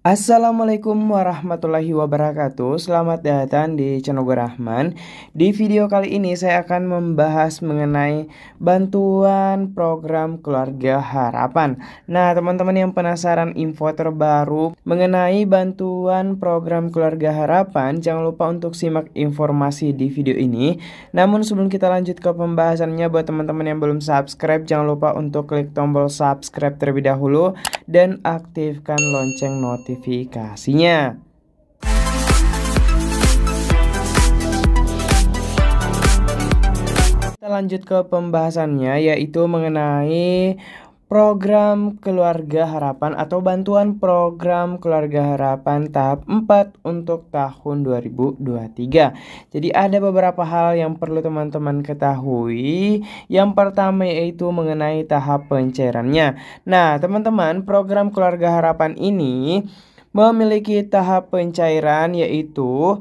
Assalamualaikum warahmatullahi wabarakatuh. Selamat datang di channel gue Rahman. Di video kali ini saya akan membahas mengenai bantuan program Keluarga Harapan. Nah, teman-teman yang penasaran info terbaru mengenai bantuan program Keluarga Harapan, jangan lupa untuk simak informasi di video ini. Namun sebelum kita lanjut ke pembahasannya, buat teman-teman yang belum subscribe, jangan lupa untuk klik tombol subscribe terlebih dahulu dan aktifkan lonceng notifikasinya. Kita lanjut ke pembahasannya, yaitu mengenai program Keluarga Harapan atau bantuan program Keluarga Harapan tahap 4 untuk tahun 2023. Jadi ada beberapa hal yang perlu teman-teman ketahui. Yang pertama yaitu mengenai tahap pencairannya. Nah, teman-teman, program Keluarga Harapan ini memiliki tahap pencairan yaitu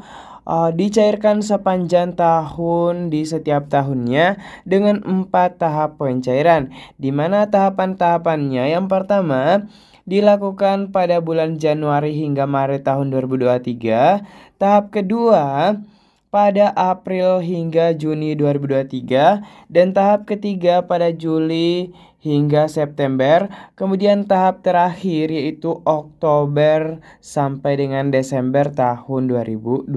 dicairkan sepanjang tahun di setiap tahunnya dengan 4 tahap pencairan, di mana tahapan-tahapannya yang pertama dilakukan pada bulan Januari hingga Maret tahun 2023, tahap kedua pada April hingga Juni 2023, dan tahap ketiga pada Juli hingga September. Kemudian tahap terakhir yaitu Oktober sampai dengan Desember tahun 2023.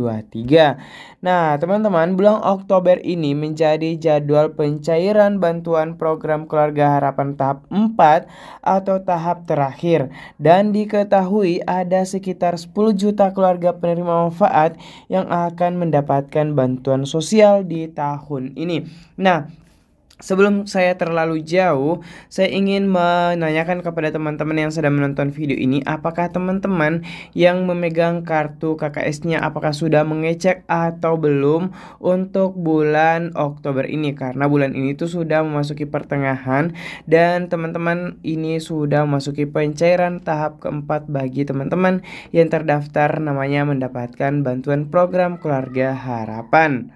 Nah, teman-teman, bulan Oktober ini menjadi jadwal pencairan bantuan program Keluarga Harapan tahap 4 atau tahap terakhir. Dan diketahui ada sekitar 10 juta keluarga penerima manfaat yang akan mendapatkan bantuan sosial di tahun ini. Nah, sebelum saya terlalu jauh, saya ingin menanyakan kepada teman-teman yang sedang menonton video ini, apakah teman-teman yang memegang kartu KKS-nya apakah sudah mengecek atau belum untuk bulan Oktober ini? Karena bulan ini tuh sudah memasuki pertengahan dan teman-teman ini sudah memasuki pencairan tahap keempat bagi teman-teman yang terdaftar namanya mendapatkan bantuan program Keluarga Harapan.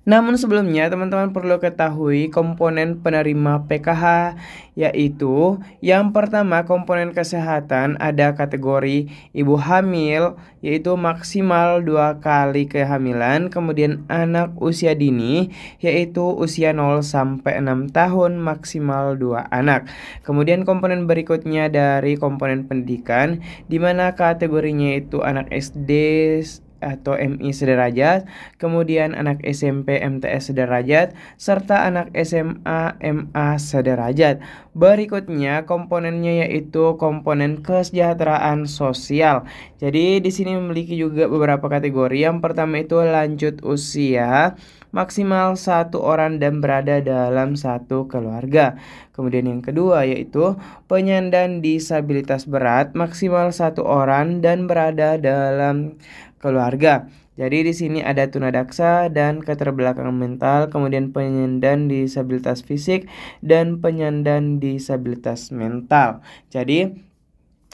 Namun sebelumnya teman-teman perlu ketahui komponen penerima PKH, yaitu yang pertama komponen kesehatan ada kategori ibu hamil yaitu maksimal 2 kali kehamilan, kemudian anak usia dini yaitu usia 0 sampai 6 tahun maksimal 2 anak. Kemudian komponen berikutnya dari komponen pendidikan, di mana kategorinya itu anak SD atau MI sederajat, kemudian anak SMP MTS sederajat, serta anak SMA MA sederajat. Berikutnya komponennya yaitu komponen kesejahteraan sosial. Jadi di sini memiliki juga beberapa kategori. Yang pertama itu lanjut usia, maksimal 1 orang dan berada dalam satu keluarga. Kemudian yang kedua yaitu penyandang disabilitas berat, maksimal 1 orang dan berada dalam keluarga. Jadi di sini ada tunadaksa dan keterbelakangan mental, kemudian penyandang disabilitas fisik dan penyandang disabilitas mental. Jadi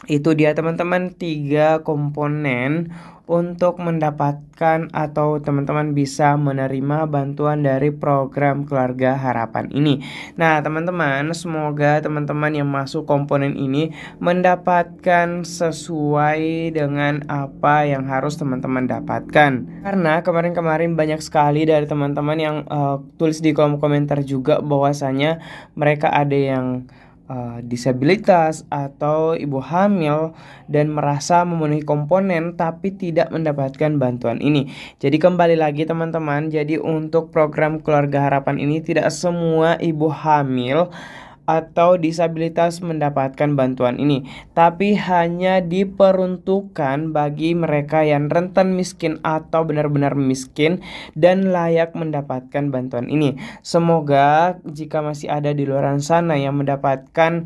itu dia teman-teman 3 komponen untuk mendapatkan atau teman-teman bisa menerima bantuan dari program Keluarga Harapan ini. Nah, teman-teman, semoga teman-teman yang masuk komponen ini mendapatkan sesuai dengan apa yang harus teman-teman dapatkan. Karena kemarin-kemarin banyak sekali dari teman-teman yang tulis di kolom komentar juga bahwasanya mereka ada yang disabilitas atau ibu hamil dan merasa memenuhi komponen tapi tidak mendapatkan bantuan ini. Jadi kembali lagi teman-teman, jadi untuk program Keluarga Harapan ini tidak semua ibu hamil atau disabilitas mendapatkan bantuan ini, tapi hanya diperuntukkan bagi mereka yang rentan miskin atau benar-benar miskin dan layak mendapatkan bantuan ini. Semoga jika masih ada di luar sana yang mendapatkan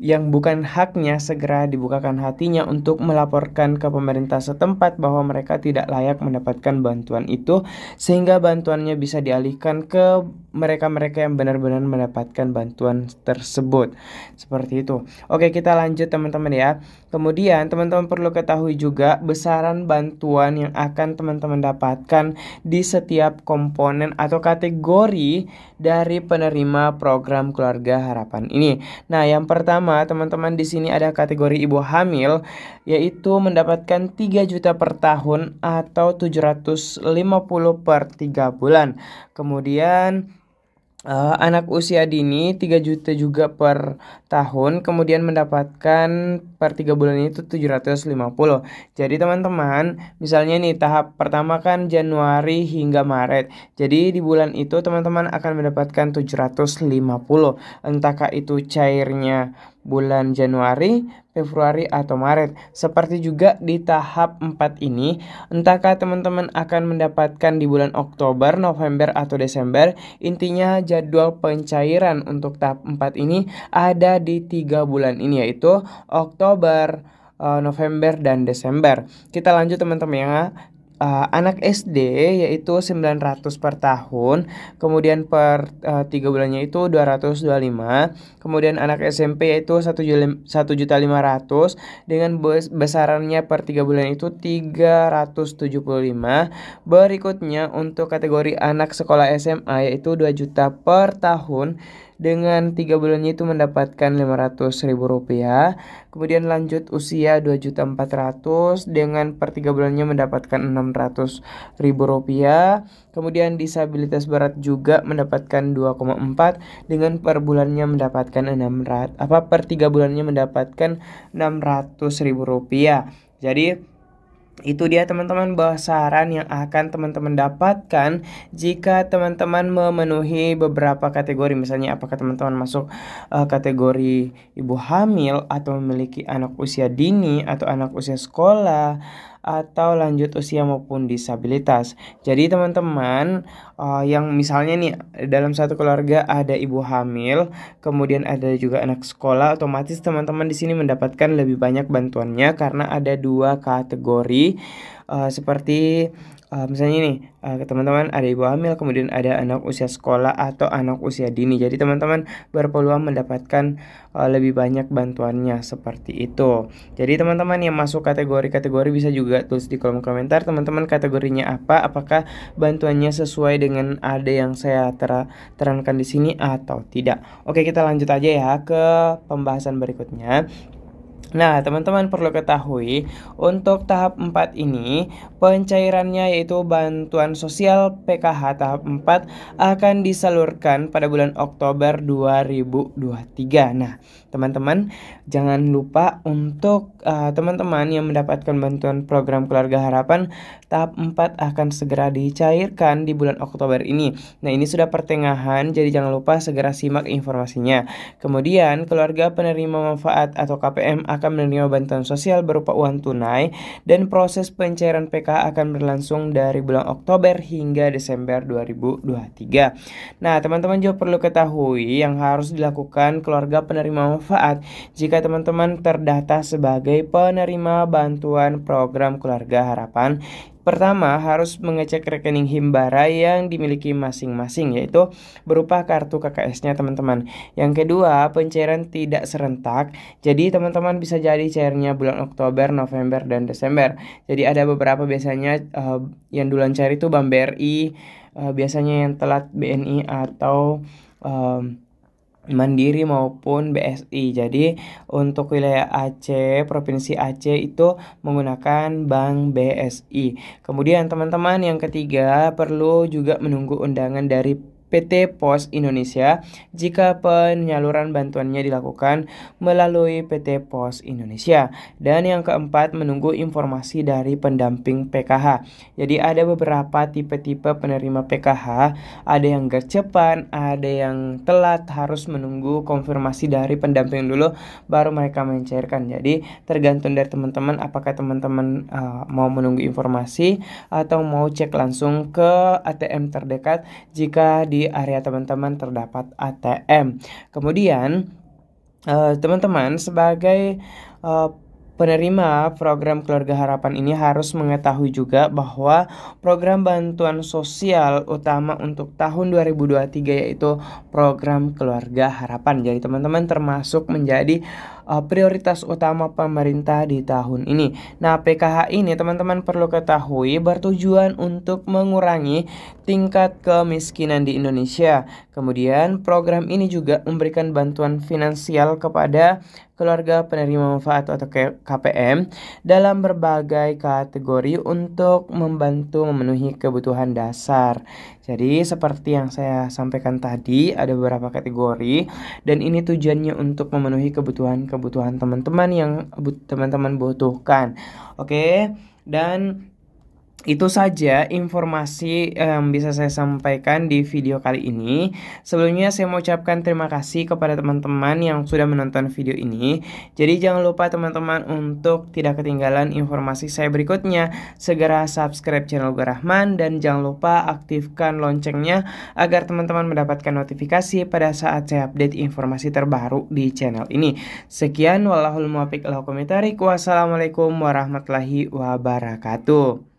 yang bukan haknya, segera dibukakan hatinya untuk melaporkan ke pemerintah setempat bahwa mereka tidak layak mendapatkan bantuan itu, sehingga bantuannya bisa dialihkan ke mereka-mereka yang benar-benar mendapatkan bantuan tersebut. Seperti itu. Oke, kita lanjut teman-teman ya. Kemudian teman-teman perlu ketahui juga besaran bantuan yang akan teman-teman dapatkan di setiap komponen atau kategori dari penerima program Keluarga Harapan ini. Nah, yang pertama pertama, teman-teman di sini ada kategori ibu hamil, yaitu mendapatkan 3 juta per tahun atau 750 per 3 bulan. Kemudian anak usia dini 3 juta juga per tahun, kemudian mendapatkan per 3 bulan itu 750. Jadi teman-teman, misalnya nih tahap pertama kan Januari hingga Maret. Jadi di bulan itu teman-teman akan mendapatkan 750. Entahkah itu cairnya bulan Januari, Februari, atau Maret. Seperti juga di tahap 4 ini, entahkah teman-teman akan mendapatkan di bulan Oktober, November, atau Desember. Intinya jadwal pencairan untuk tahap 4 ini ada di 3 bulan ini, yaitu Oktober, November, dan Desember. Kita lanjut teman-teman ya. Anak SD yaitu 900 per tahun, kemudian per 3 bulannya itu 225. Kemudian anak SMP yaitu 1.500.000 dengan besarannya per 3 bulan itu 375. Berikutnya untuk kategori anak sekolah SMA yaitu 2 juta per tahun, dengan 3 bulannya itu mendapatkan Rp500.000. Kemudian lanjut usia 2.400.000 dengan per 3 bulannya mendapatkan Rp600.000. Kemudian disabilitas berat juga mendapatkan 2,4 dengan per bulannya mendapatkan per 3 bulannya mendapatkan Rp600.000. Jadi itu dia teman-teman besaran yang akan teman-teman dapatkan jika teman-teman memenuhi beberapa kategori. Misalnya apakah teman-teman masuk kategori ibu hamil, atau memiliki anak usia dini, atau anak usia sekolah, atau lanjut usia maupun disabilitas. Jadi teman-teman yang misalnya nih dalam satu keluarga ada ibu hamil, kemudian ada juga anak sekolah, otomatis teman-teman di sini mendapatkan lebih banyak bantuannya karena ada 2 kategori. Seperti misalnya nih teman-teman ada ibu hamil, kemudian ada anak usia sekolah atau anak usia dini. Jadi teman-teman berpeluang mendapatkan lebih banyak bantuannya seperti itu. Jadi teman-teman yang masuk kategori-kategori bisa juga tulis di kolom komentar teman-teman kategorinya apa, apakah bantuannya sesuai dengan ada yang saya terangkan di sini atau tidak. Oke, kita lanjut aja ya ke pembahasan berikutnya. Nah, teman-teman perlu ketahui untuk tahap 4 ini pencairannya yaitu bantuan sosial PKH tahap 4 akan disalurkan pada bulan Oktober 2023. Nah, teman-teman jangan lupa untuk teman-teman yang mendapatkan bantuan program Keluarga Harapan tahap 4 akan segera dicairkan di bulan Oktober ini. Nah, ini sudah pertengahan, jadi jangan lupa segera simak informasinya. Kemudian, keluarga penerima manfaat atau KPM akan menerima bantuan sosial berupa uang tunai, dan proses pencairan PKH akan berlangsung dari bulan Oktober hingga Desember 2023. Nah, teman-teman juga perlu ketahui yang harus dilakukan keluarga penerima manfaat jika teman-teman terdata sebagai penerima bantuan program Keluarga Harapan. Pertama, harus mengecek rekening Himbara yang dimiliki masing-masing, yaitu berupa kartu KKS-nya teman-teman. Yang kedua, pencairan tidak serentak. Jadi teman-teman bisa jadi cairnya bulan Oktober, November, dan Desember. Jadi ada beberapa biasanya yang duluan cair itu Bank BRI, biasanya yang telat BNI atau Mandiri maupun BSI. Jadi untuk wilayah Aceh, Provinsi Aceh itu menggunakan Bank BSI. Kemudian teman-teman yang ketiga perlu juga menunggu undangan dari PT Pos Indonesia jika penyaluran bantuannya dilakukan melalui PT Pos Indonesia. Dan yang keempat, menunggu informasi dari pendamping PKH. Jadi ada beberapa tipe-tipe penerima PKH, ada yang gercepan, ada yang telat, harus menunggu konfirmasi dari pendamping dulu baru mereka mencairkan. Jadi tergantung dari teman-teman apakah teman-teman mau menunggu informasi atau mau cek langsung ke ATM terdekat jika di area teman-teman terdapat ATM. Kemudian teman-teman sebagai penerima program Keluarga Harapan ini harus mengetahui juga bahwa program bantuan sosial utama untuk tahun 2023 yaitu program Keluarga Harapan. Jadi teman-teman termasuk menjadi prioritas utama pemerintah di tahun ini. Nah, PKH ini teman-teman perlu ketahui bertujuan untuk mengurangi tingkat kemiskinan di Indonesia. Kemudian program ini juga memberikan bantuan finansial kepada keluarga penerima manfaat atau KPM dalam berbagai kategori untuk membantu memenuhi kebutuhan dasar. Jadi seperti yang saya sampaikan tadi, ada beberapa kategori dan ini tujuannya untuk memenuhi kebutuhan-kebutuhan teman-teman yang teman-teman butuhkan. Oke, dan itu saja informasi yang bisa saya sampaikan di video kali ini. Sebelumnya saya mau ucapkan terima kasih kepada teman-teman yang sudah menonton video ini. Jadi jangan lupa teman-teman untuk tidak ketinggalan informasi saya berikutnya. Segera subscribe channel Gue Rahman dan jangan lupa aktifkan loncengnya agar teman-teman mendapatkan notifikasi pada saat saya update informasi terbaru di channel ini. Sekian, wallahul muwaffiq ila aqwamit thoriq. Wassalamualaikum warahmatullahi wabarakatuh.